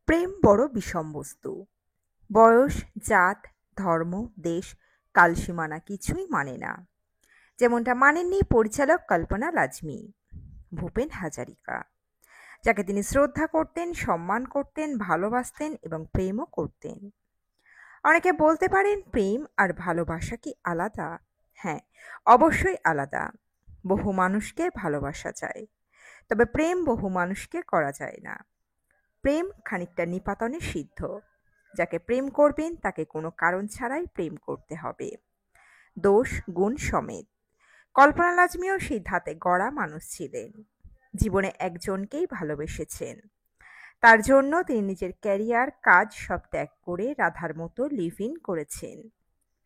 প্রেম বড় বিষম বস্তু। বয়স, জাত, ধর্ম, দেশ, কালসীমানা কিছুই মানে না। যেমনটা মানেননি পরিচালক কল্পনা লাজমি। ভূপেন হাজারিকা, যাকে তিনি শ্রদ্ধা করতেন, সম্মান করতেন, ভালোবাসতেন এবং প্রেমও করতেন। অনেকে বলতে পারেন প্রেম আর ভালোবাসা কি আলাদা? হ্যাঁ, অবশ্যই আলাদা। বহু মানুষকে ভালোবাসা যায়, তবে প্রেম বহু মানুষকে করা যায় না। প্রেম খানিকটা নিপাতনে সিদ্ধ। যাকে প্রেম করবেন তাকে কোনো কারণ ছাড়াই প্রেম করতে হবে, দোষ গুণ সমেত। কল্পনা লাজমিও সেই ধাতে গড়া মানুষ ছিলেন। জীবনে একজনকেই ভালোবেসেছেন। তার জন্য তিনি নিজের ক্যারিয়ার, কাজ সব ত্যাগ করে রাধার মতো লিভ ইন করেছেন।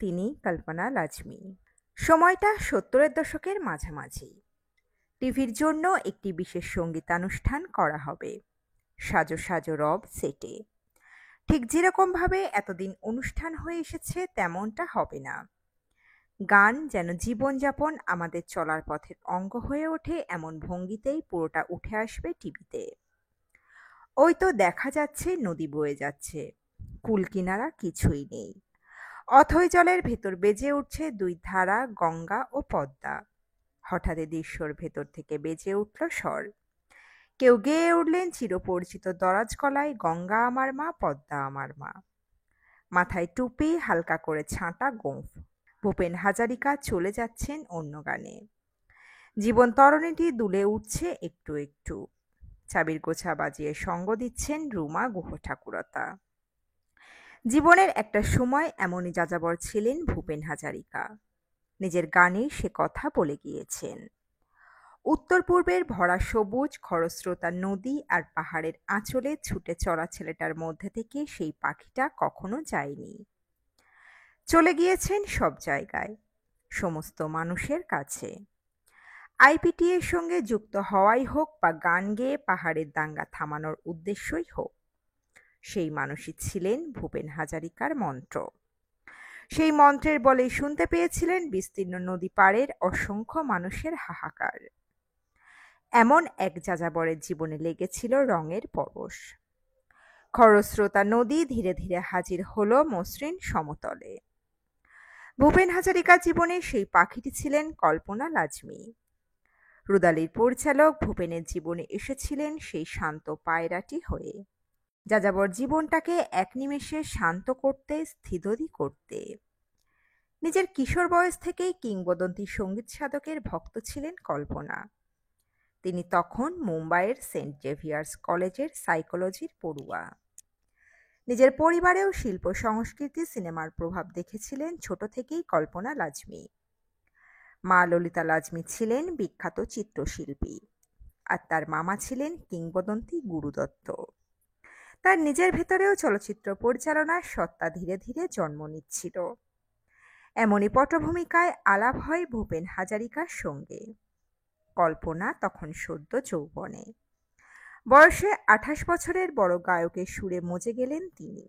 তিনি কল্পনা লাজমি। সময়টা 70-এর দশকের মাঝামাঝি। টিভির জন্য একটি বিশেষ সঙ্গীতানুষ্ঠান করা হবে, সাজো সাজো রব সেটে। ঠিক যেরকমভাবে এতদিন অনুষ্ঠান হয়ে এসেছে তেমনটা হবে না। গান যেন জীবনযাপন, আমাদের চলার পথের অঙ্গ হয়ে ওঠে, এমন ভঙ্গিতেই পুরোটা উঠে আসবে টিভিতে। ওই তো দেখা যাচ্ছে নদী বয়ে যাচ্ছে, কুল কিনারা কিছুই নেই। অথই জলের ভেতর বেজে উঠছে দুই ধারা, গঙ্গা ও পদ্মা। হঠাৎ দৃশ্যর ভেতর থেকে বেজে উঠল স্বর। কেউ গেয়ে উঠলেন চিরপরিচিত দরাজ গলায়, গঙ্গা আমার মা, পদ্মা আমার মা। মাথায় টুপি, হালকা করে ছাঁটা গোঁফ। ভূপেন হাজারিকা চলে যাচ্ছেন অন্য গানে। জীবন তরণীটি দুলে উঠছে একটু একটু। চাবির গোছা বাজিয়ে সঙ্গ দিচ্ছেন রুমা গুহ ঠাকুরতা। জীবনের একটা সময় এমনই যাযাবর ছিলেন ভূপেন হাজারিকা। নিজের গানে সে কথা বলে গিয়েছেন। উত্তর পূর্বের ভরা সবুজ খরস্রোতা নদী আর পাহাড়ের আঁচলে ছুটে চলা ছেলেটার মধ্যে থেকে সেই পাখিটা কখনো যায়নি। চলে গিয়েছেন সব জায়গায়, সমস্ত মানুষের কাছে। আইপিটিএর সঙ্গে যুক্ত হওয়াই হোক বা গান গেয়ে পাহাড়ের দাঙ্গা থামানোর উদ্দেশ্যই হোক, সেই মানুষই ছিলেন ভূপেন হাজারিকার মন্ত্র। সেই মন্ত্রের বলেই শুনতে পেয়েছিলেন বিস্তীর্ণ নদী পাড়ের অসংখ্য মানুষের হাহাকার। এমন এক যাযাবরের জীবনে লেগেছিল রঙের পরশ। খরস্রোতা নদী ধীরে ধীরে হাজির হলো মসৃণ সমতলে। ভূপেন হাজারিকার জীবনে সেই পাখিটি ছিলেন কল্পনা লাজমি। রুদালির পরিচালক ভূপেনের জীবনে এসেছিলেন সেই শান্ত পায়রাটি হয়ে, যাযাবর জীবনটাকে এক নিমেষে শান্ত করতে, স্থিতধী করতে। নিজের কিশোর বয়স থেকেই কিংবদন্তি সঙ্গীত সাধকের ভক্ত ছিলেন কল্পনা। তিনি তখন মুম্বাইয়ের সেন্ট জেভিয়ার্স কলেজের সাইকোলজির পড়ুয়া। নিজের পরিবারেও শিল্প, সংস্কৃতি, সিনেমার প্রভাব দেখেছিলেন ছোট থেকেই কল্পনা লাজমি। মা ললিতা লাজমি ছিলেন বিখ্যাত চিত্রশিল্পী, আর তার মামা ছিলেন কিংবদন্তি গুরুদত্ত। তার নিজের ভেতরেও চলচ্চিত্র পরিচালনার সত্তা ধীরে ধীরে জন্ম নিচ্ছিল। এমনই পটভূমিকায় আলাপ হয় ভূপেন হাজারিকার সঙ্গে। কল্পনা তখন সদ্য যৌবনে। বয়সে 28 বছরের বড় গায়কের সুরে মজে গেলেন তিনি।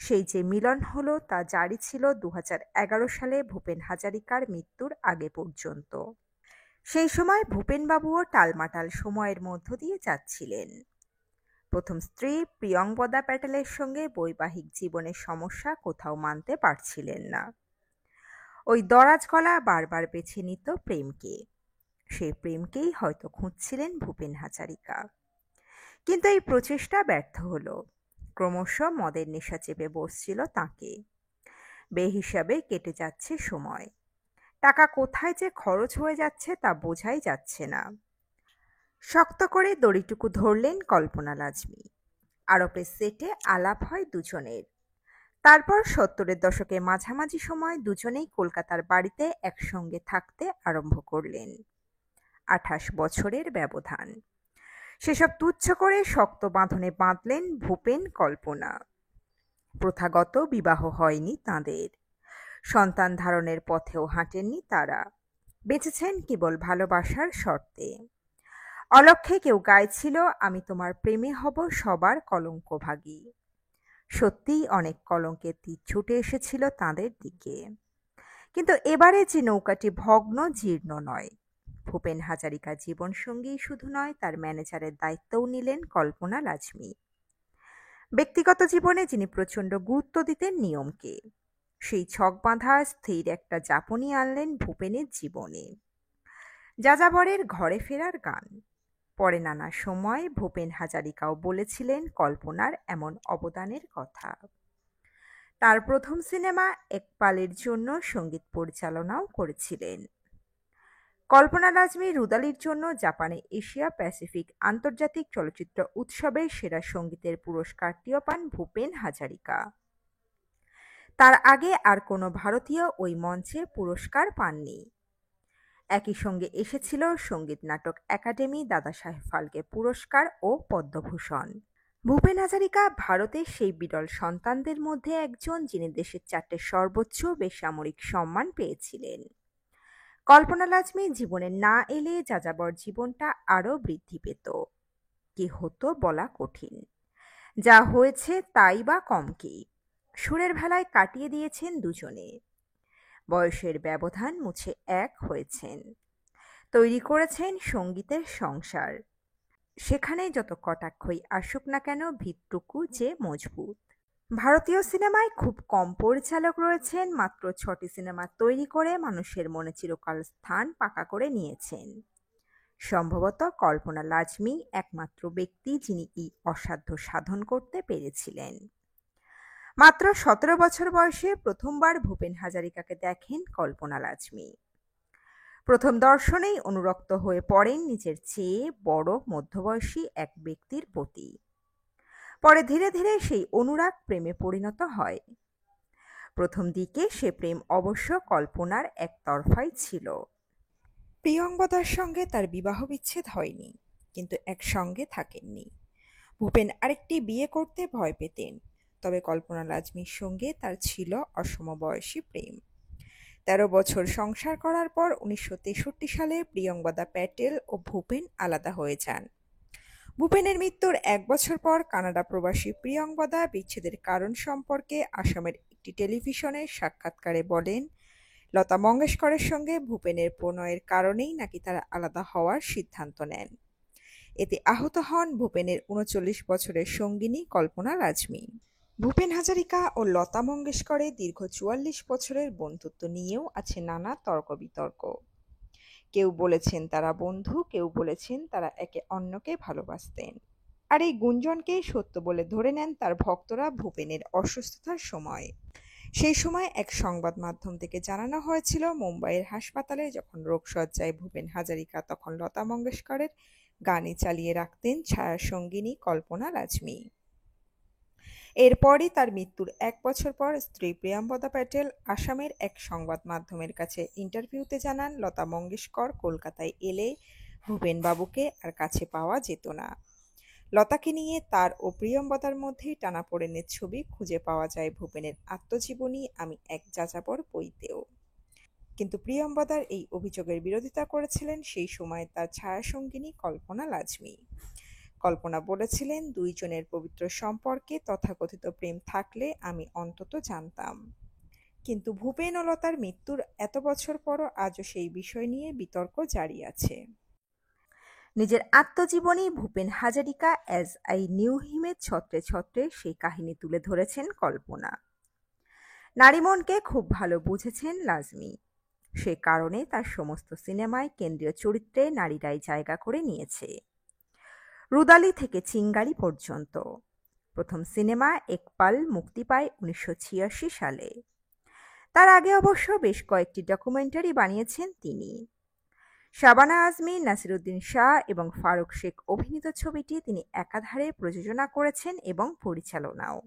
সেই যে মিলন হলো তা জারি ছিল 2011 সালে ভূপেন হাজারিকার মৃত্যুর আগে পর্যন্ত। সেই সময় ভূপেনবাবুও টালমাটাল সময়ের মধ্য দিয়ে যাচ্ছিলেন। প্রথম স্ত্রী প্রিয়ংবদা প্যাটেলের সঙ্গে বৈবাহিক জীবনের সমস্যা কোথাও মানতে পারছিলেন না। ওই দরাজ গলা বারবার বেছে নিত প্রেমকে। সেই প্রেমকেই হয়তো খুঁজছিলেন ভূপেন হাজারিকা। কিন্তু এই প্রচেষ্টা ব্যর্থ হলো। ক্রমশ মদের নেশা চেপে বসছিল তাঁকে। বেহিসাবে কেটে যাচ্ছে সময়। টাকা কোথায় যে খরচ হয়ে যাচ্ছে তা বোঝাই যাচ্ছে না। শক্ত করে দড়িটুকু ধরলেন কল্পনা লাজমি। আরবের সেটে আলাপ হয় দুজনের। তারপর 70-এর দশকের মাঝামাঝি সময় দুজনেই কলকাতার বাড়িতে একসঙ্গে থাকতে আরম্ভ করলেন। 28 বছরের ব্যবধান। সেসব তুচ্ছ করে শক্ত বাঁধনে বাঁধলেন ভূপেন কল্পনা। প্রথাগত বিবাহ হয়নি তাঁদের। সন্তান ধারণের পথেও হাঁটেননি তারা। বেঁচেছেন কেবল ভালোবাসার শর্তে। অলক্ষ্যে কেউ গাইছিল, আমি তোমার প্রেমে হব সবার কলঙ্কভাগী। সত্যিই অনেক কলঙ্কের তীর ছুটে এসেছিল তাঁদের দিকে। কিন্তু এবারে যে নৌকাটি ভগ্ন জীর্ণ নয়। ভূপেন হাজারিকা জীবনসঙ্গী শুধু নয়, তার ম্যানেজারের দায়িত্বও নিলেন কল্পনা লাজমি। ব্যক্তিগত জীবনে যিনি প্রচণ্ড গুরুত্ব দিতেন নিয়মকে, সেই ছক বাঁধা স্থির একটা যাপনই আনলেন ভূপেনের জীবনে। যাযাবরের ঘরে ফেরার গান। পরে নানা সময় ভূপেন হাজারিকাও বলেছিলেন কল্পনার এমন অবদানের কথা। তার প্রথম সিনেমা একপালের জন্য সঙ্গীত পরিচালনাও করেছিলেন। কল্পনা লাজমি রুদালির জন্য জাপানে এশিয়া প্যাসিফিক আন্তর্জাতিক চলচ্চিত্র উৎসবের সেরা সঙ্গীতের পুরস্কারটিও পান ভূপেন হাজারিকা। তার আগে আর কোনো ভারতীয় ওই মঞ্চে পুরস্কার পাননি। একই সঙ্গে এসেছিল সঙ্গীত নাটক একাডেমি দাদাসাহেব ফালকে পুরস্কার ও পদ্মভূষণ। ভূপেন হাজারিকা ভারতের সেই বিরল সন্তানদের মধ্যে একজন যিনি দেশের 4টে সর্বোচ্চ বেসামরিক সম্মান পেয়েছিলেন। কল্পনা লাজমি জীবনে না এলে যাযাবর জীবনটা আরও বৃদ্ধি পেত। কি হতো বলা কঠিন। যা হয়েছে তাই বা কম কি। সুরের ভেলায় কাটিয়ে দিয়েছেন দুজনে। বয়সের ব্যবধান মুছে এক হয়েছেন। তৈরি করেছেন সঙ্গীতের সংসার। সেখানে যত কটাক্ষই আসুক না কেন ভিতটুকু যে মজবুত। ভারতীয় সিনেমায় খুব কম পরিচালক রয়েছেন মাত্র 6টি সিনেমা তৈরি করে মানুষের মনে চিরকাল স্থান পাকা করে নিয়েছেন। সম্ভবত কল্পনা লাজমি একমাত্র ব্যক্তি যিনি এই অসাধ্য সাধন করতে পেরেছিলেন। মাত্র 17 বছর বয়সে প্রথমবার ভূপেন হাজারিকাকে দেখেন কল্পনা লাজমি। প্রথম দর্শনেই অনুরক্ত হয়ে পড়েন নিজের চেয়ে বড় মধ্যবয়সী এক ব্যক্তির প্রতি। পরে ধীরে ধীরে সেই অনুরাগ প্রেমে পরিণত হয়। প্রথম দিকে সে প্রেম অবশ্য কল্পনার একতরফাই ছিল। প্রিয়ঙ্বদার সঙ্গে তার বিবাহ বিচ্ছেদ হয়নি, কিন্তু একসঙ্গে থাকেননি। ভূপেন আরেকটি বিয়ে করতে ভয় পেতেন, তবে কল্পনা লাজমির সঙ্গে তার ছিল অসমবয়সী প্রেম। 13 বছর সংসার করার পর 1963 সালে প্রিয়ঙ্বদা প্যাটেল ও ভূপেন আলাদা হয়ে যান। ভূপেনের মৃত্যুর 1 বছর পর কানাডা প্রবাসী প্রিয়ঙ্বদা বিচ্ছেদের কারণ সম্পর্কে আসামের একটি টেলিভিশনের সাক্ষাৎকারে বলেন, লতা মঙ্গেশকরের সঙ্গে ভূপেনের প্রণয়ের কারণেই নাকি তারা আলাদা হওয়ার সিদ্ধান্ত নেন। এতে আহত হন ভূপেনের 39 বছরের সঙ্গিনী কল্পনা লাজমি। ভূপেন হাজারিকা ও লতা মঙ্গেশকরের দীর্ঘ 44 বছরের বন্ধুত্ব নিয়েও আছে নানা তর্ক বিতর্ক। কেউ বলেছেন তারা বন্ধু, কেউ বলেছেন তারা একে অন্যকে ভালোবাসতেন। আর এই গুঞ্জনকেই সত্য বলে ধরে নেন তার ভক্তরা ভূপেনের অসুস্থতার সময়। সেই সময় এক সংবাদ মাধ্যম থেকে জানানো হয়েছিল মুম্বাইয়ের হাসপাতালে যখন রোগশয্যায় ভূপেন হাজারিকা তখন লতা মঙ্গেশকরের গানই চালিয়ে রাখতেন ছায়া সঙ্গিনী কল্পনা লাজমি। এরপরই তার মৃত্যুর 1 বছর পর স্ত্রী প্রিয়ঙ্বদা প্যাটেল আসামের এক সংবাদ মাধ্যমের কাছে ইন্টারভিউতে জানান, লতা মঙ্গেশকর কলকাতায় এলে ভূপেন বাবুকে আর কাছে পাওয়া যেত না। লতাকে নিয়ে তার ও প্রিয়ঙ্বদার মধ্যে টানাপোড়েনের ছবি খুঁজে পাওয়া যায় ভূপেনের আত্মজীবনী আমি এক যাযাবর বইতেও। কিন্তু প্রিয়ঙ্বদার এই অভিযোগের বিরোধিতা করেছিলেন সেই সময় তার ছায়াসঙ্গিনী কল্পনা লাজমি। কল্পনা বলেছিলেন, দুইজনের পবিত্র সম্পর্কে তথাকথিত প্রেম থাকলে আমি অন্তত জানতাম। কিন্তু ভূপেন ও লতার মৃত্যুর এত বছর পরও আজও সেই বিষয় নিয়ে বিতর্ক জারি আছে। নিজের আত্মজীবনী Bhupen Hazarika as I knew হিমের ছত্রে ছত্রে সেই কাহিনী তুলে ধরেছেন কল্পনা। নারী মনকে খুব ভালো বুঝেছেন লাজমি। সে কারণে তার সমস্ত সিনেমায় কেন্দ্রীয় চরিত্রে নারীরাই জায়গা করে নিয়েছে। রুদালি থেকে চিঙ্গারি পর্যন্ত। প্রথম সিনেমা একপাল মুক্তি পায় 1986 সালে। তার আগে অবশ্য বেশ কয়েকটি ডকুমেন্টারি বানিয়েছেন তিনি। শাবানা আজমি, নাসিরুদ্দিন শাহ এবং ফারুক শেখ অভিনীত ছবিটি তিনি একাধারে প্রযোজনা করেছেন এবং পরিচালনাও।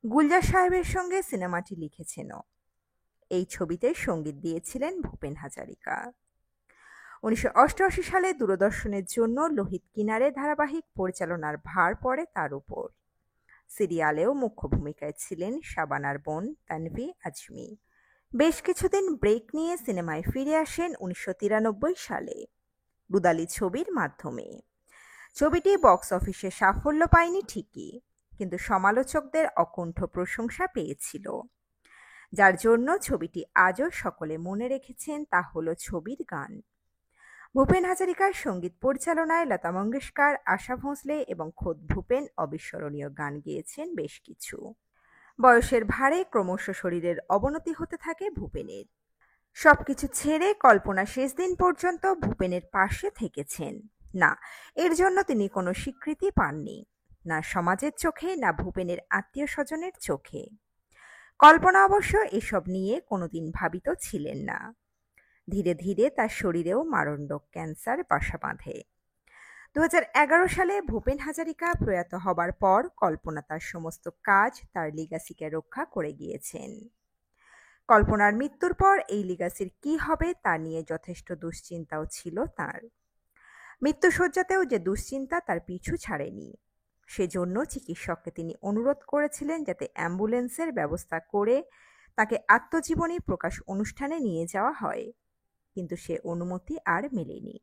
গুলজার সাহেবের সঙ্গে সিনেমাটি লিখেছেনও। এই ছবিতে সঙ্গীত দিয়েছিলেন ভূপেন হাজারিকা। 1988 সালে দূরদর্শনের জন্য লোহিত কিনারে ধারাবাহিক পরিচালনার ভার পড়ে তার উপর। সিরিয়ালেও মুখ্য ভূমিকায় ছিলেন শাবানার বোন তানভি আজমি। বেশ কিছুদিন ব্রেক নিয়ে সিনেমায় ফিরে আসেন 1993 সালে রুদালি ছবির মাধ্যমে। ছবিটি বক্স অফিসে সাফল্য পায়নি ঠিকই, কিন্তু সমালোচকদের অকুণ্ঠ প্রশংসা পেয়েছিল। যার জন্য ছবিটি আজও সকলে মনে রেখেছেন তা হলো ছবির গান। ভূপেন হাজারিকার সঙ্গীত পরিচালনায় লতা মঙ্গেশকর, আশা ভোঁসলে এবং খোদ ভূপেন অবিস্মরণীয় গান গেয়েছেন বেশ কিছু। বয়সের ভারে ক্রমশ শরীরের অবনতি হতে থাকে ভূপেনের। সবকিছু ছেড়ে কল্পনা শেষ দিন পর্যন্ত ভূপেনের পাশে থেকেছেন। না, এর জন্য তিনি কোনো স্বীকৃতি পাননি, না সমাজের চোখে, না ভূপেনের আত্মীয়-স্বজনের চোখে। কল্পনা অবশ্য এসব নিয়ে কোনোদিন ভাবিত ছিলেন না। ধীরে ধীরে তার শরীরেও মারণরোগ ক্যান্সার বাসা বাঁধে। 2011 সালে ভূপেন হাজারিকা প্রয়াত হবার পর কল্পনা তার সমস্ত কাজ, তার লিগাসিকে রক্ষা করে গিয়েছেন। কল্পনার মৃত্যুর পর এই লিগাসির কি হবে তা নিয়ে যথেষ্ট দুশ্চিন্তাও ছিল তার। মৃত্যুশয্যাতেও যে দুশ্চিন্তা তার পিছু ছাড়েনি। সেজন্য চিকিৎসককে তিনি অনুরোধ করেছিলেন যাতে অ্যাম্বুলেন্সের ব্যবস্থা করে তাকে আত্মজীবনী প্রকাশ অনুষ্ঠানে নিয়ে যাওয়া হয়, কিন্তু সে অনুমতি আর মেলেনি।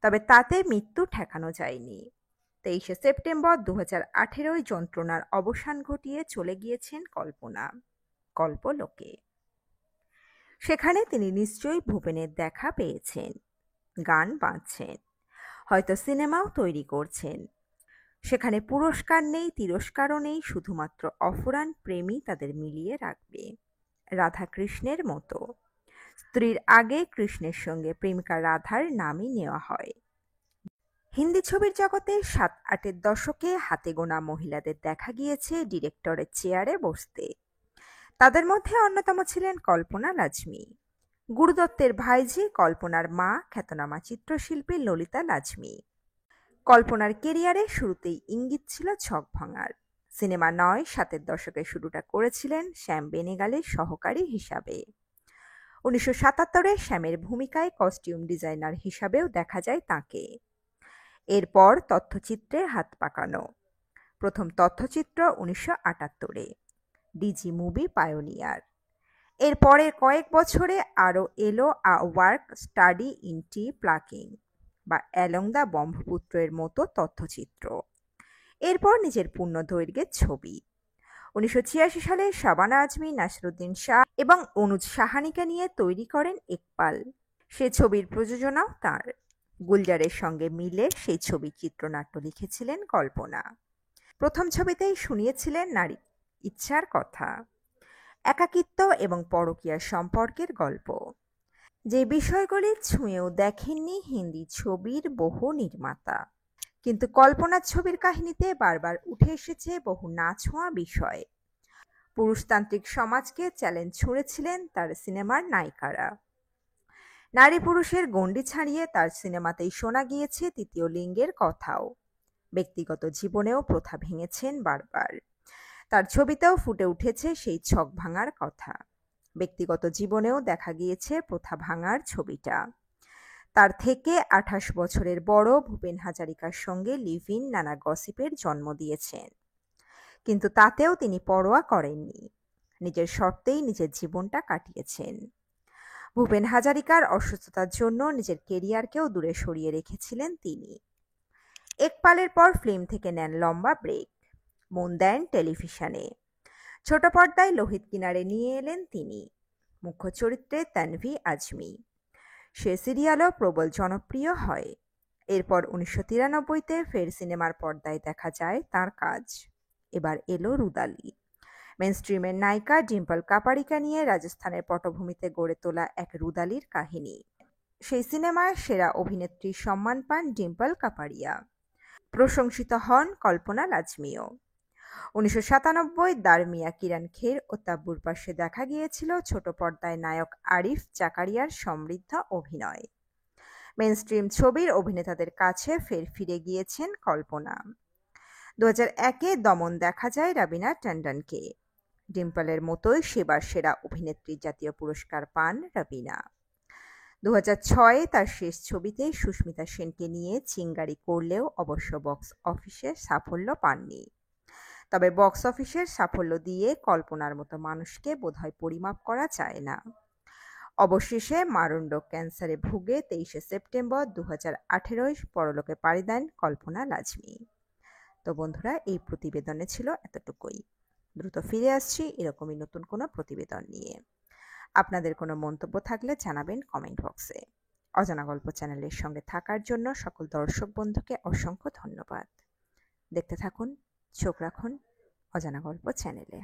তবে তাতে মৃত্যু ঠেকানো যায়নি। 23 সেপ্টেম্বর 2018 যন্ত্রণার অবসান ঘটিয়ে চলে গিয়েছেন কল্পনা কল্পলোকে। সেখানে তিনি নিশ্চয়ই ভূপেনের দেখা পেয়েছেন, গান বাঁধছেন, হয়তো সিনেমাও তৈরি করছেন। সেখানে পুরস্কার নেই, তিরস্কারও নেই, শুধুমাত্র অফুরান প্রেমই তাদের মিলিয়ে রাখবে, রাধা কৃষ্ণের মতো। স্ত্রীর আগে কৃষ্ণের সঙ্গে প্রেমিকা রাধার নামই নেওয়া হয়। হিন্দি ছবির জগতে 7-8-এর দশকে হাতে গোনা মহিলাদের দেখা গিয়েছে ডিরেক্টরের চেয়ারে বসতে। তাদের মধ্যে অন্যতম ছিলেন কল্পনা লাজমি। গুরুদত্তের ভাইঝি কল্পনার মা খ্যাতনামা চিত্রশিল্পী ললিতা লাজমি। কল্পনার কেরিয়ারে শুরুতেই ইঙ্গিত ছিল ছক ভাঙার। সিনেমা নয়, 7-এর দশকে শুরুটা করেছিলেন শ্যাম বেনেগালের সহকারী হিসাবে। 1977-এ শ্যামের ভূমিকায় কস্টিউম ডিজাইনার হিসাবেও দেখা যায় তাঁকে। এরপর তথ্যচিত্রে হাত পাকানো। প্রথম তথ্যচিত্র 1978-এ, ডিজি মুভি পায়োনিয়ার। এর পরের কয়েক বছরে আরও এলো a work study in tea plucking বা অ্যালং দ্য ব্রহ্মপুত্রের মতো তথ্যচিত্র। এরপর নিজের পূর্ণদৈর্ঘ্যের ছবি। 1986 সালে শাবানা আজমি, নাসিরুদ্দিন শাহ এবং অনুজ সাহানিকে নিয়ে তৈরি করেন ইকবাল। সে ছবির প্রযোজনাও তাঁর। গুলজারের সঙ্গে মিলে সেই ছবির চিত্রনাট্য লিখেছিলেন কল্পনা। প্রথম ছবিতেই শুনিয়েছিলেন নারী ইচ্ছার কথা, একাকিত্ব এবং পরকীয়ার সম্পর্কের গল্প, যে বিষয়গুলি ছুঁয়েও দেখেননি হিন্দি ছবির বহু নির্মাতা। কিন্তু কল্পনার ছবির কাহিনীতে বারবার উঠে এসেছে বহু না ছোঁয়া বিষয়। পুরুষতান্ত্রিক সমাজকে চ্যালেঞ্জ ছুঁড়েছিলেন তার সিনেমার নায়িকারা। নারী পুরুষের গণ্ডি ছাড়িয়ে তার সিনেমাতেই শোনা গিয়েছে তৃতীয় লিঙ্গের কথাও। ব্যক্তিগত জীবনেও প্রথা ভেঙেছেন বারবার। তার ছবিতেও ফুটে উঠেছে সেই ছক ভাঙার কথা। ব্যক্তিগত জীবনেও দেখা গিয়েছে প্রথা ভাঙার ছবিটা। তার থেকে 28 বছরের বড় ভূপেন হাজারিকার সঙ্গে লিভ ইন নানা গসিপের জন্ম দিয়েছেন, কিন্তু তাতেও তিনি পরোয়া করেননি। নিজের শর্তেই নিজের জীবনটা কাটিয়েছেন। ভূপেন হাজারিকার অসুস্থতার জন্য নিজের কেরিয়ারকেও দূরে সরিয়ে রেখেছিলেন তিনি। একপালের পর ফিল্ম থেকে নেন লম্বা ব্রেক, মন দেন টেলিভিশনে। ছোট পর্দায় লোহিত কিনারে নিয়ে এলেন তিনি, মুখ্য চরিত্রে তানভি আজমি। সে সিরিয়ালও প্রবল জনপ্রিয় হয়। এরপর 1993-তে ফের সিনেমার পর্দায় দেখা যায় তার কাজ। এবার এলো রুদালি। মেনস্ট্রিমের নায়িকা ডিম্পল কাপাড়িকে নিয়ে রাজস্থানের পটভূমিতে গড়ে তোলা এক রুদালির কাহিনী। সেই সিনেমায় সেরা অভিনেত্রীর সম্মান পান ডিম্পল কাপাড়িয়া। প্রশংসিত হন কল্পনা লাজমিও। 1997 দারমিয়া কিরণ খের ও তাব্বুর পাশে দেখা গিয়েছিল ছোট পর্দায় নায়ক আরিফ জাকারিয়ার সমৃদ্ধ অভিনয়। মেনস্ট্রিম ছবির অভিনেতাদের কাছে ফের ফিরে গিয়েছেন কল্পনা। 2001-এ দমন দেখা যায় রবিনা ট্যান্ডনকে। ডিম্পলের মতোই সেবার সেরা অভিনেত্রীর জাতীয় পুরস্কার পান রবিনা। 2006-এ তার শেষ ছবিতে সুস্মিতা সেনকে নিয়ে চিঙ্গারি করলেও অবশ্য বক্স অফিসে সাফল্য পাননি। তবে বক্স অফিসের সাফল্য দিয়ে কল্পনার মতো মানুষকে বোধহয় পরিমাপ করা যায় না। অবশেষে মারণরোগ ক্যান্সারে ভুগে 23 সেপ্টেম্বর 2018 পরলোকে পাড়ি দেন কল্পনা লাজমি। তো বন্ধুরা, এই প্রতিবেদনে ছিল এতটুকুই। দ্রুত ফিরে আসছি এরকমই নতুন কোনো প্রতিবেদন নিয়ে। আপনাদের কোনো মন্তব্য থাকলে জানাবেন কমেন্ট বক্সে। অজানা গল্প চ্যানেলের সঙ্গে থাকার জন্য সকল দর্শক বন্ধুকে অসংখ্য ধন্যবাদ। দেখতে থাকুন, চোখ রাখুন অজানা গল্প চ্যানেলে।